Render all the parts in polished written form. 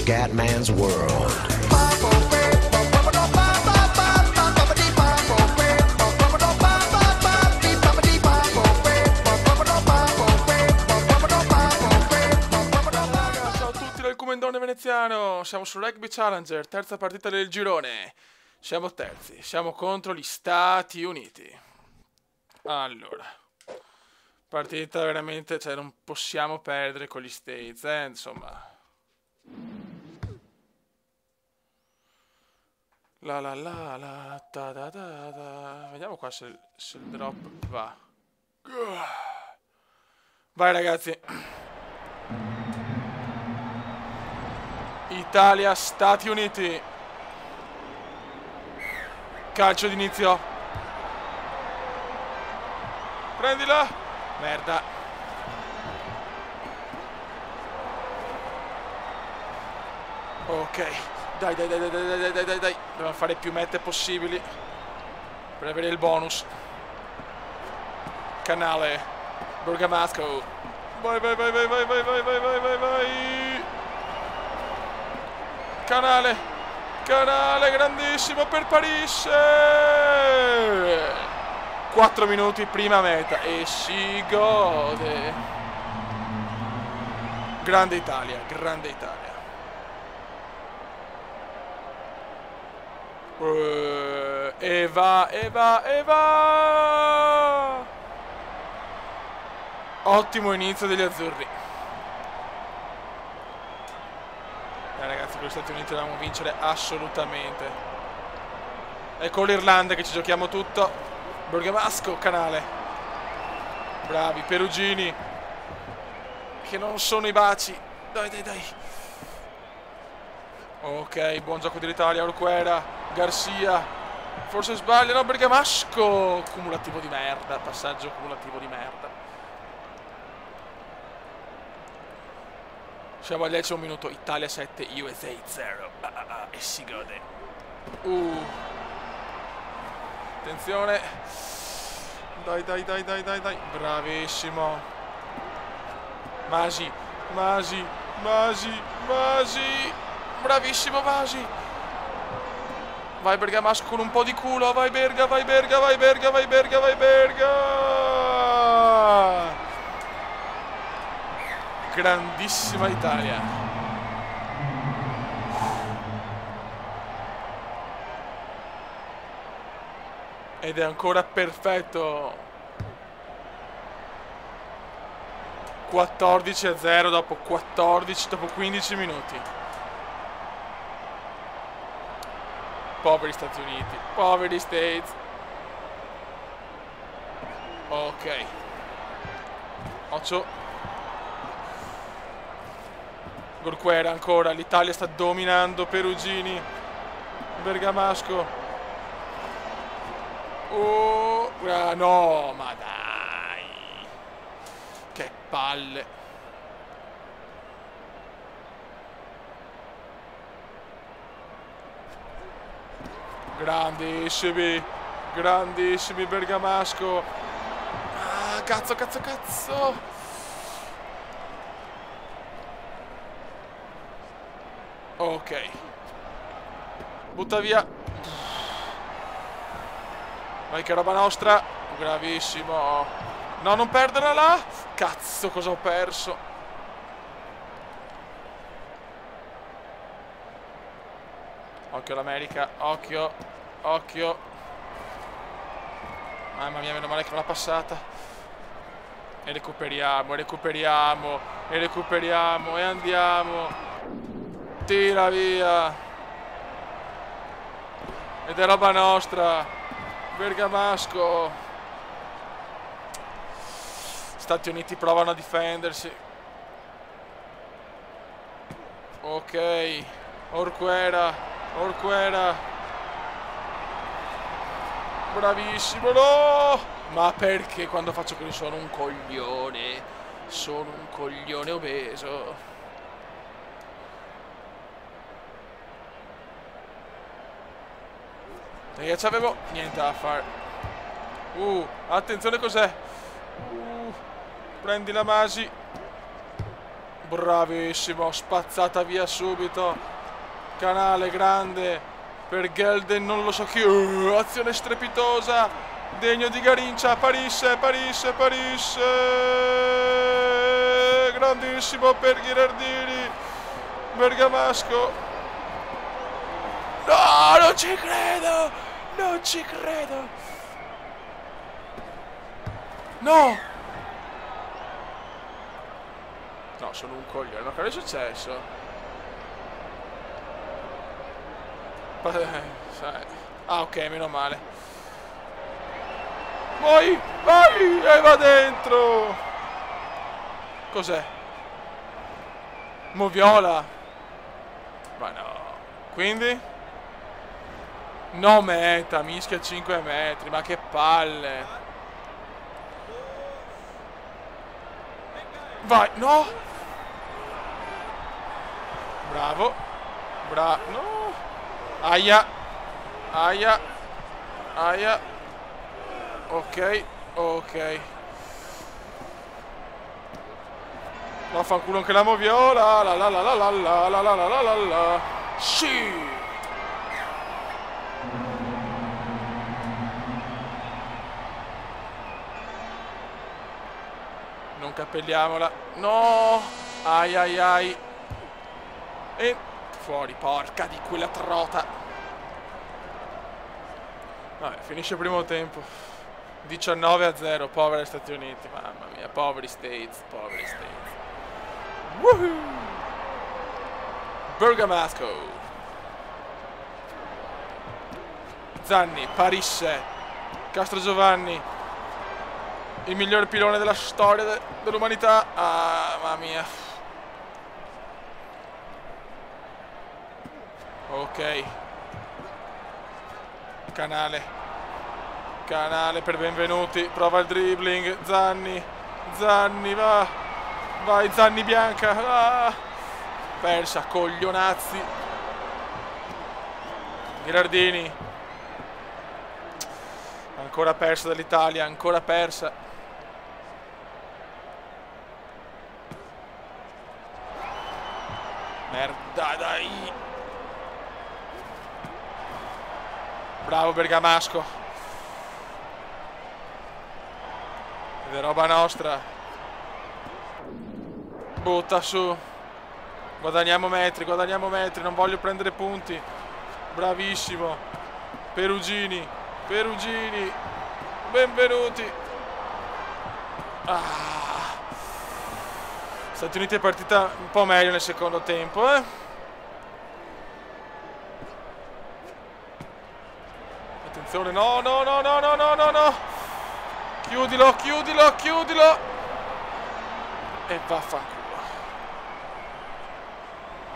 Scatman's World. Ciao a tutti dal Comendone veneziano, siamo su Rugby Challenger, terza partita del girone. Siamo terzi, siamo contro gli Stati Uniti. Allora, partita veramente, cioè non possiamo perdere con gli States, insomma. La la la la da da da da. Vediamo qua se il drop va. Vai ragazzi. Italia, Stati Uniti. Calcio d'inizio. Prendila. Merda. Ok. Dai. Dobbiamo fare più mette possibili per avere il bonus. Canale. Bergamasco. Vai. Canale grandissimo per Paris. 4 minuti prima meta e si gode. Grande Italia. E va. Ottimo inizio degli azzurri. Ragazzi, con gli Stati Uniti dobbiamo vincere assolutamente. È con l'Irlanda che ci giochiamo tutto. Bergamasco, Canale. Bravi, Perugini. Che non sono i baci. Dai. Ok, buon gioco dell'Italia. Orquera, Garcia. Forse sbagliano. Bergamasco. Cumulativo di merda. Passaggio cumulativo di merda. Siamo al 10° minuto. Italia 7, USA 0. E si gode. Attenzione. Dai. Bravissimo. Masi. Bravissimo Masi. Vai Bergamasco con un po' di culo. Vai Berga. Grandissima Italia. Ed è ancora perfetto. 14-0 dopo 15 minuti. Poveri Stati Uniti. Poveri States. Ok. 8. Gorquera ancora, l'Italia sta dominando. Perugini, Bergamasco. No, ma dai. Che palle. Grandissimi Bergamasco. Cazzo. Ok. Butta via. Vai che roba nostra. Bravissimo. No, non perderla là. Cazzo, cosa ho perso? Occhio l'America. Occhio. Mamma mia, meno male che non l'ha passata. E recuperiamo. E andiamo. Tira via. Ed è roba nostra. Bergamasco. Stati Uniti provano a difendersi. Ok. Orquera. Bravissimo. No. Ma perché quando faccio così sono un coglione? Sono un coglione obeso. E c'avevo niente da fare. Attenzione cos'è. Prendi la Masi. Bravissimo, spazzata via subito. Canale grande per Gelden, non lo so chi. Azione strepitosa, degno di Garincia. Parisse. Grandissimo per Gherardini. Bergamasco. No, non ci credo. No, sono un coglione. Ma cosa è successo? Sai. Ah, ok, meno male. Vai! E va dentro! Cos'è? Moviola! Ma no. Quindi? No meta, mischia 5 metri. Ma che palle! Vai! No! Bravo! No! Aia! Ok. Vaffanculo anche la moviola. La. Sì! Non cappelliamola. No! Ai. E fuori, porca di quella trota. Vabbè, finisce il primo tempo. 19-0, poveri Stati Uniti. Mamma mia, poveri States. Woohoo! Bergamasco. Zanni, Parisse, Castrogiovanni, il miglior pilone della storia dell'umanità. Ah, mamma mia. Ok. Canale per Benvenuti. Prova il dribbling. Zanni, va. Vai, Zanni bianca. Ah. Persa, coglionazzi. Gherardini. Ancora persa dall'Italia, ancora persa. Merda, dai. Bravo Bergamasco. Ed è roba nostra. Butta su. Guadagniamo metri, non voglio prendere punti. Bravissimo. Perugini. Benvenuti. Stati Uniti è partita un po' meglio nel secondo tempo, Attenzione, no. Chiudilo. E vaffanculo.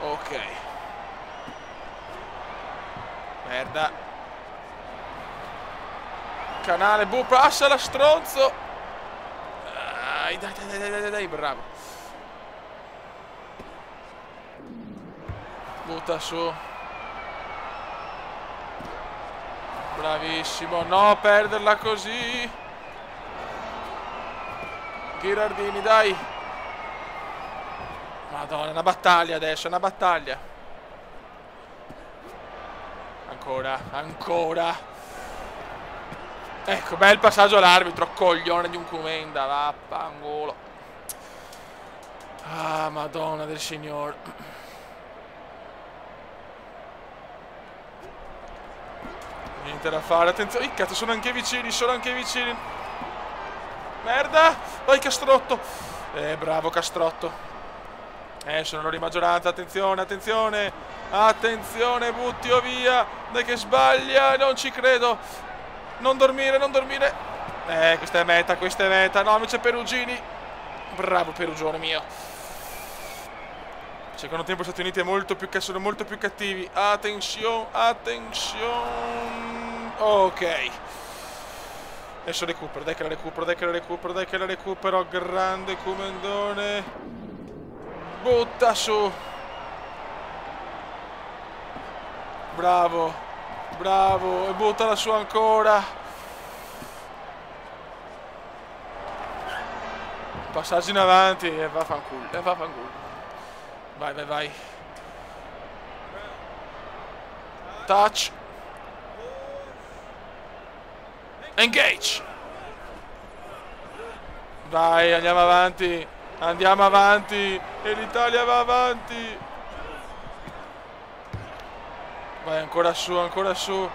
Ok. Merda. Canale, passa la stronzo. Dai, bravo. Butta su. Bravissimo, no, perderla così. Gherardini, dai. Madonna, una battaglia adesso, una battaglia. Ancora. Ecco, bel passaggio all'arbitro, coglione di un Comenda, vaffanculo. Ah, Madonna del Signore. Niente da fare, attenzione. Cazzo, sono anche vicini. Merda. Vai Castrotto. Bravo Castrotto. Sono loro in maggioranza. Attenzione, buttio via. Dai che sbaglia, non ci credo. Non dormire. Questa è meta. No, invece Perugini. Bravo Perugione mio. Secondo tempo Stati Uniti sono molto più cattivi. Attenzione. Ok. Adesso recupero, dai che la recupero. Grande Comendone. Butta su. Bravo. E buttala su ancora. Passaggio in avanti. E vaffanculo. Vai, vai, vai. Touch. Engage. Vai, andiamo avanti. Andiamo avanti. E l'Italia va avanti. Vai, ancora su, ancora su.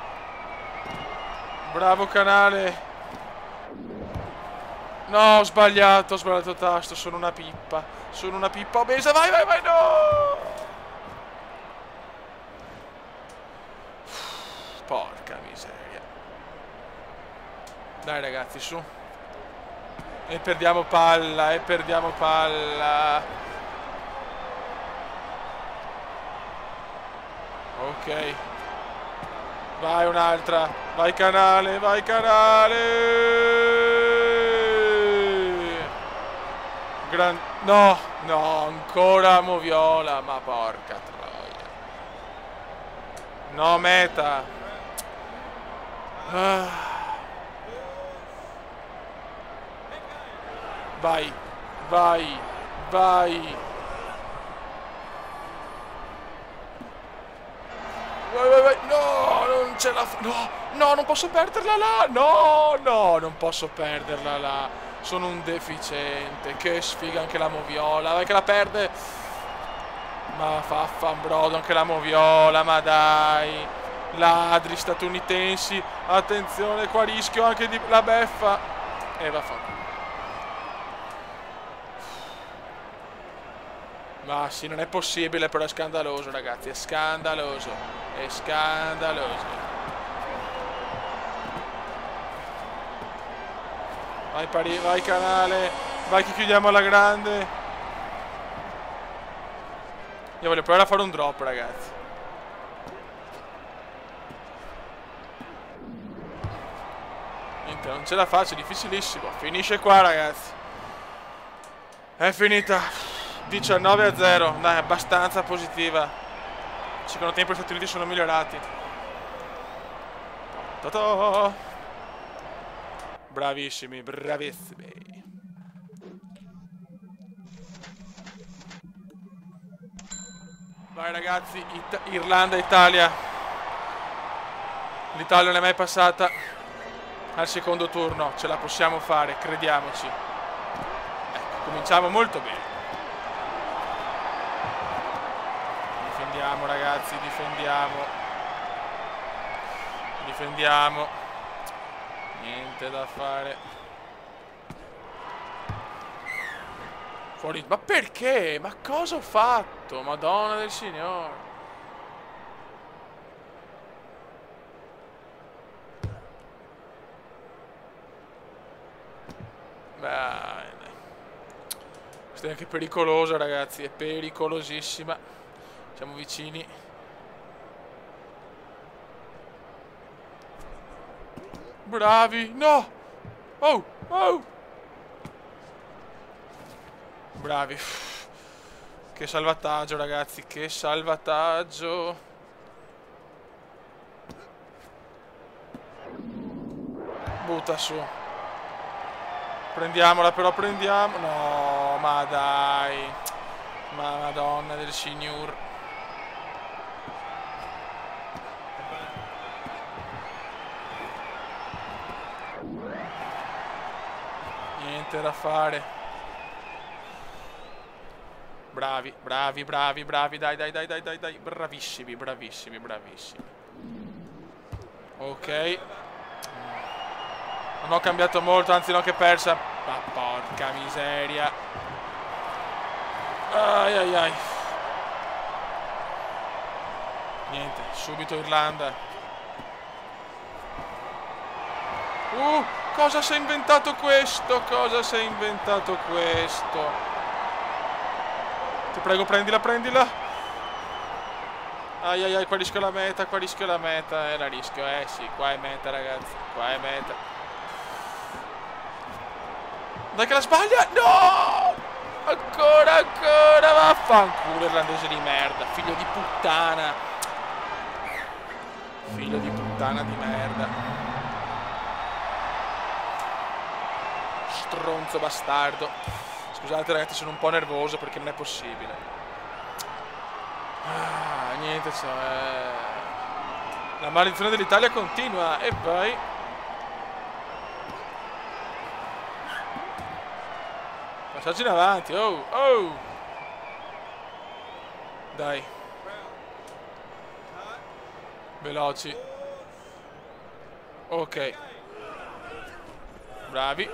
Bravo Canale. No, ho sbagliato tasto. Sono una pippa. Sono una pippa obesa. Vai, vai, vai, no! Porca miseria. Dai ragazzi, su. E perdiamo palla, e perdiamo palla. Ok. Vai un'altra. Vai Canale, vai Canale. No, no, ancora Moviola. Ma porca troia. No, meta. Vai, vai, vai. Vai, vai, vai. No, non ce la fa. No, no, non posso perderla là. No, no, non posso perderla là. Sono un deficiente. Che sfiga anche la Moviola. Vai che la perde. Ma faffanbrodo anche la Moviola. Ma dai. Ladri statunitensi. Attenzione, qua rischio anche di la beffa. E vaffanculo. Ma sì, non è possibile, però è scandaloso, ragazzi. È scandaloso. È scandaloso. Vai vai Canale. Vai che chiudiamo alla grande. Io voglio provare a fare un drop, ragazzi. Niente, non ce la faccio, è difficilissimo. Finisce qua, ragazzi. È finita. 19-0. Dai, abbastanza positiva. Secondo tempo gli Stati Uniti sono migliorati. Ta-ta. Bravissimi, bravissimi. Vai ragazzi, Irlanda-Italia. L'Italia non è mai passata al secondo turno. Ce la possiamo fare, crediamoci. Ecco, cominciamo molto bene. Difendiamo ragazzi, difendiamo. Difendiamo. Niente da fare. Fuori. Ma perché? Ma cosa ho fatto? Madonna del Signore. Bene. Questa è anche pericolosa, ragazzi. È pericolosissima. Siamo vicini. Bravi. No. Oh. Oh. Bravi. Che salvataggio, ragazzi. Che salvataggio. Butta su. Prendiamola, però prendiamo. No, ma dai. Ma madonna del signor. Niente da fare. Bravi, bravi, bravi, bravi. Dai, dai, dai, dai, dai, dai. Bravissimi, bravissimi, bravissimi. Ok. Non ho cambiato molto, anzi l'ho che persa. Ma porca miseria. Ai ai ai. Niente, subito Irlanda. Cosa si è inventato questo? Cosa si è inventato questo? Ti prego, prendila, prendila. Ai ai ai, qua rischio la meta, qua rischio la meta. La rischio, sì, qua è meta, ragazzi. Qua è meta. Dai che la sbaglia! No! Ancora, ancora! Vaffanculo, irlandese di merda. Figlio di puttana. Figlio di puttana di merda. Stronzo bastardo. Scusate ragazzi, sono un po' nervoso perché non è possibile. Ah, niente, cioè... La maledizione dell'Italia continua. E vai. Passaggio in avanti. Oh, oh. Dai. Veloci. Ok. Bravi.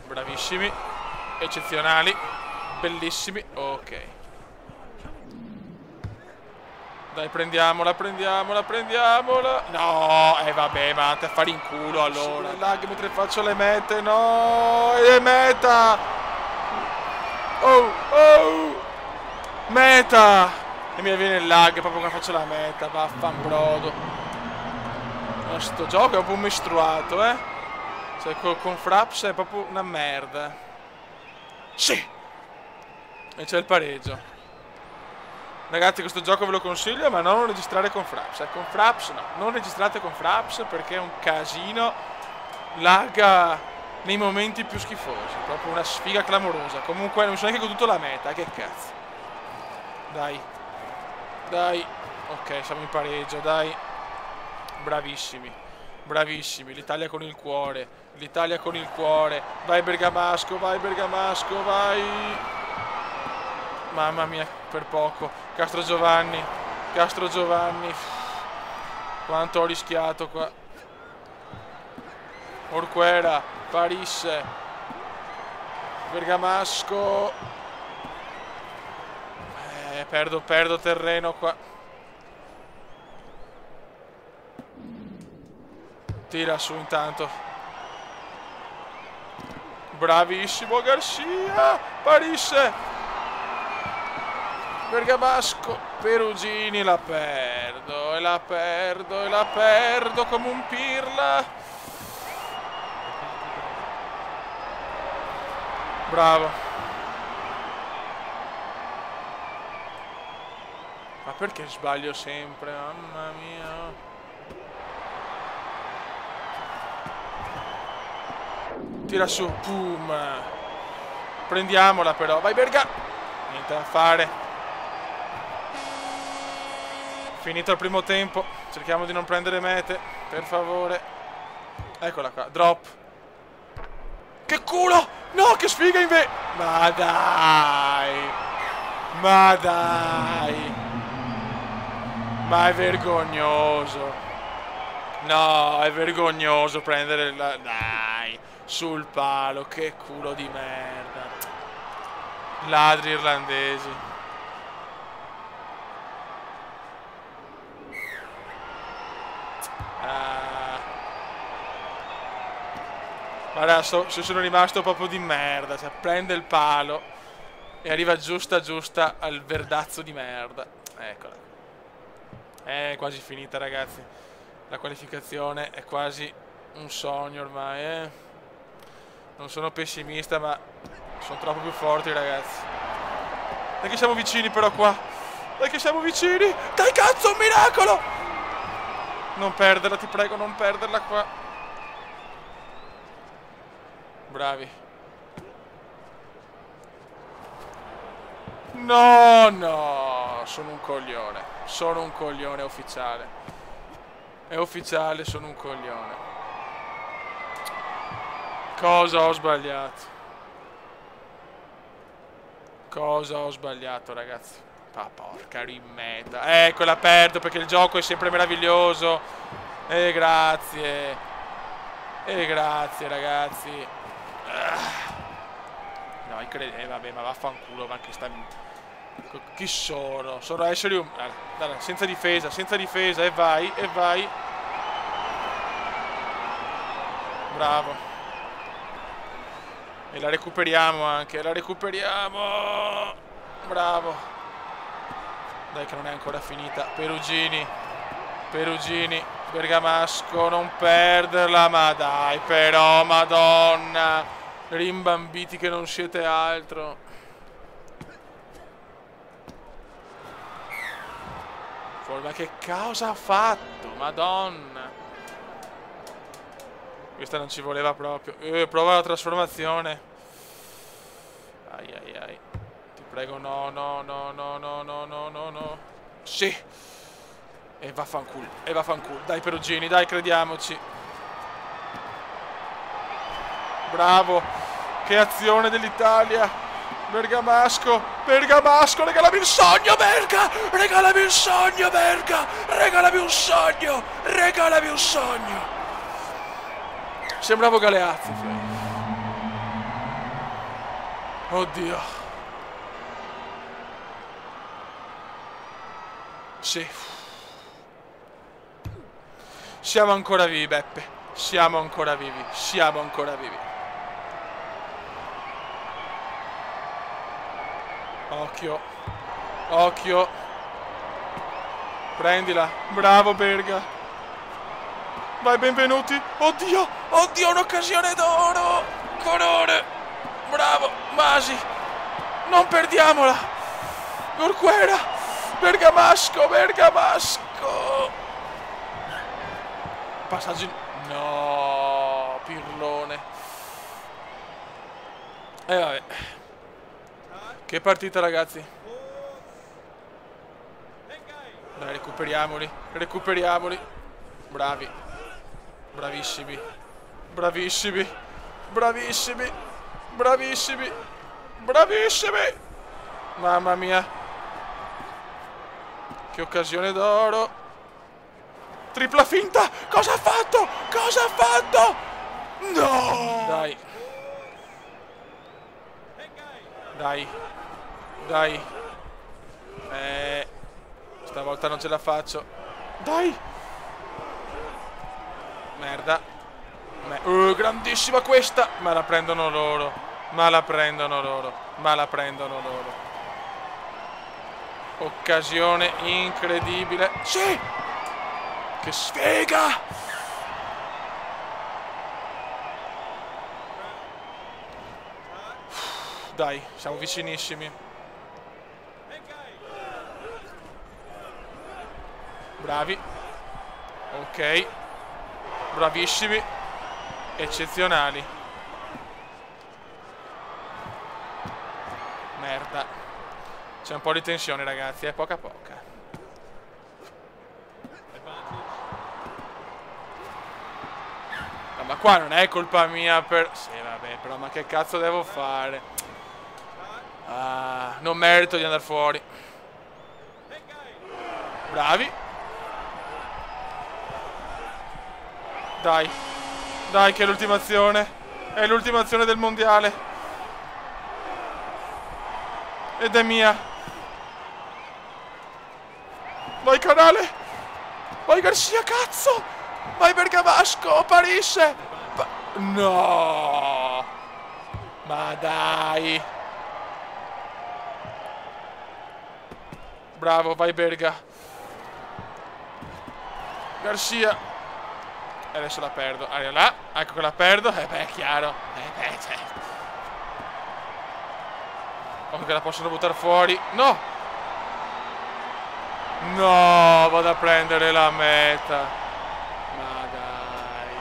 Bravissimi. Eccezionali. Bellissimi. Ok. Dai, prendiamola, prendiamola, prendiamola. No, vabbè, ma te a fare in culo allora. Lag mentre faccio le mete, no. E meta. Oh, oh. Meta. E mi viene il lag proprio quando faccio la meta. Vaffanbrodo. Ma sto gioco è un po' mestruato, eh. Cioè, con Fraps è proprio una merda. Sì. E c'è il pareggio. Ragazzi, questo gioco ve lo consiglio, ma non registrare con Fraps. Con Fraps no, non registrate con Fraps perché è un casino. Lagga nei momenti più schifosi. Proprio una sfiga clamorosa. Comunque non mi sono neanche goduto la meta, che cazzo. Dai. Dai. Ok, siamo in pareggio, dai. Bravissimi. Bravissimi. L'Italia con il cuore. L'Italia con il cuore. Vai Bergamasco, vai Bergamasco, vai. Mamma mia, per poco. Castro Giovanni. Castro Giovanni. Quanto ho rischiato qua. Orquera. Parisse. Bergamasco. Perdo terreno qua. Tira su intanto. Bravissimo Garcia. Parisse. Bergamasco, Perugini, la perdo, e la perdo, e la perdo come un pirla. Bravo. Ma perché sbaglio sempre? Mamma mia. Tira su, boom. Prendiamola però, vai Berga. Niente da fare. Finito il primo tempo, cerchiamo di non prendere mete, per favore. Eccola qua, drop. Che culo! No, che sfiga invece! Ma dai! Ma dai! Ma è vergognoso! No, è vergognoso prendere la... Dai! Sul palo, che culo di merda! Ladri irlandesi. Guarda, sono rimasto proprio di merda. Cioè, prende il palo e arriva giusta giusta al verdazzo di merda. Eccola. È quasi finita, ragazzi. La qualificazione è quasi un sogno ormai, eh. Non sono pessimista, ma sono troppo più forti, ragazzi. Dai che siamo vicini però qua. Dai che siamo vicini. Dai cazzo, un miracolo. Non perderla, ti prego, non perderla qua. Bravi. No, no, sono un coglione. Sono un coglione, è ufficiale. È ufficiale, sono un coglione. Cosa ho sbagliato? Cosa ho sbagliato, ragazzi? Ma porca rimetta. Ecco, la perdo perché il gioco è sempre meraviglioso. Grazie. Grazie, ragazzi. No, vabbè, ma vaffanculo, ma che sta... Chi sono? Sono esseri umani. Senza difesa, e vai, e vai. Bravo. E la recuperiamo anche, la recuperiamo. Bravo. Dai che non è ancora finita. Perugini. Bergamasco, non perderla, ma dai però, madonna. Rimbambiti che non siete altro. Ma che cosa ha fatto? Madonna. Questa non ci voleva proprio. Prova la trasformazione. Ai ai ai. Ti prego, no, no, no, no, no, no, no, no, no. Sì. E vaffanculo. E vaffanculo. Dai Perugini, dai, crediamoci. Bravo. Che azione dell'Italia. Bergamasco, Bergamasco, regalami un sogno, Berga! Regalami un sogno, Berga! Regalami un sogno! Regalami un sogno! Sembravo Galeazzi, Fly. Oddio. Sì. Siamo ancora vivi, Beppe. Siamo ancora vivi. Siamo ancora vivi. Occhio. Occhio. Prendila. Bravo Berga. Vai, benvenuti. Oddio. Oddio, un'occasione d'oro. Corone. Bravo. Masi. Non perdiamola. Urquera. Bergamasco. Bergamasco. Passaggio. No. Pirlone. E vabbè. Che partita, ragazzi. Dai, recuperiamoli. Recuperiamoli. Bravi. Bravissimi. Bravissimi. Bravissimi. Bravissimi. Bravissimi. Mamma mia. Che occasione d'oro. Tripla finta. Cosa ha fatto? Cosa ha fatto? No. Dai. Dai. Dai. Stavolta non ce la faccio. Dai. Merda. Grandissima questa. Ma la prendono loro. Ma la prendono loro. Ma la prendono loro. Occasione incredibile. Sì. Che sfiga. Dai, siamo vicinissimi. Bravi. Ok. Bravissimi. Eccezionali. Merda. C'è un po' di tensione, ragazzi, poca poca. No, ma qua non è colpa mia per... Sì, vabbè, però ma che cazzo devo fare? Ah, non merito di andare fuori. Bravi. Dai. Dai, che è l'ultima azione. È l'ultima azione del mondiale. Ed è mia. Vai, Canale. Vai, Garcia, cazzo. Vai, Bergamasco, Parise. No. Ma dai. Bravo, vai Berga. Garcia. E adesso la perdo. Arriva là. Ecco che la perdo. Beh, è chiaro. Certo. Occhio che la possono buttare fuori. No. No, vado a prendere la meta. Ma dai.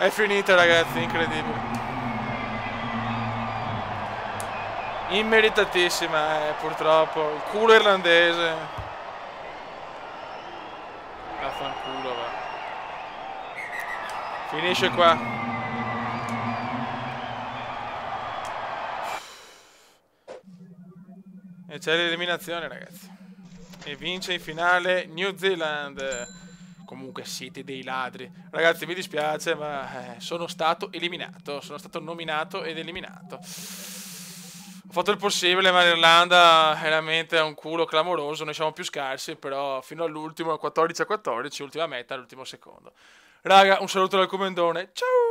È finita, ragazzi, incredibile. Immeritatissima, purtroppo. Il culo irlandese. Vaffanculo, va. Finisce qua. E c'è l'eliminazione, ragazzi. E vince in finale New Zealand. Comunque siete dei ladri. Ragazzi, mi dispiace, ma sono stato eliminato. Sono stato nominato ed eliminato. Ho fatto il possibile, ma l'Irlanda veramente ha un culo clamoroso. Noi siamo più scarsi, però fino all'ultimo, 14-14, ultima meta, all'ultimo secondo. Raga, un saluto dal Comendone. Ciao!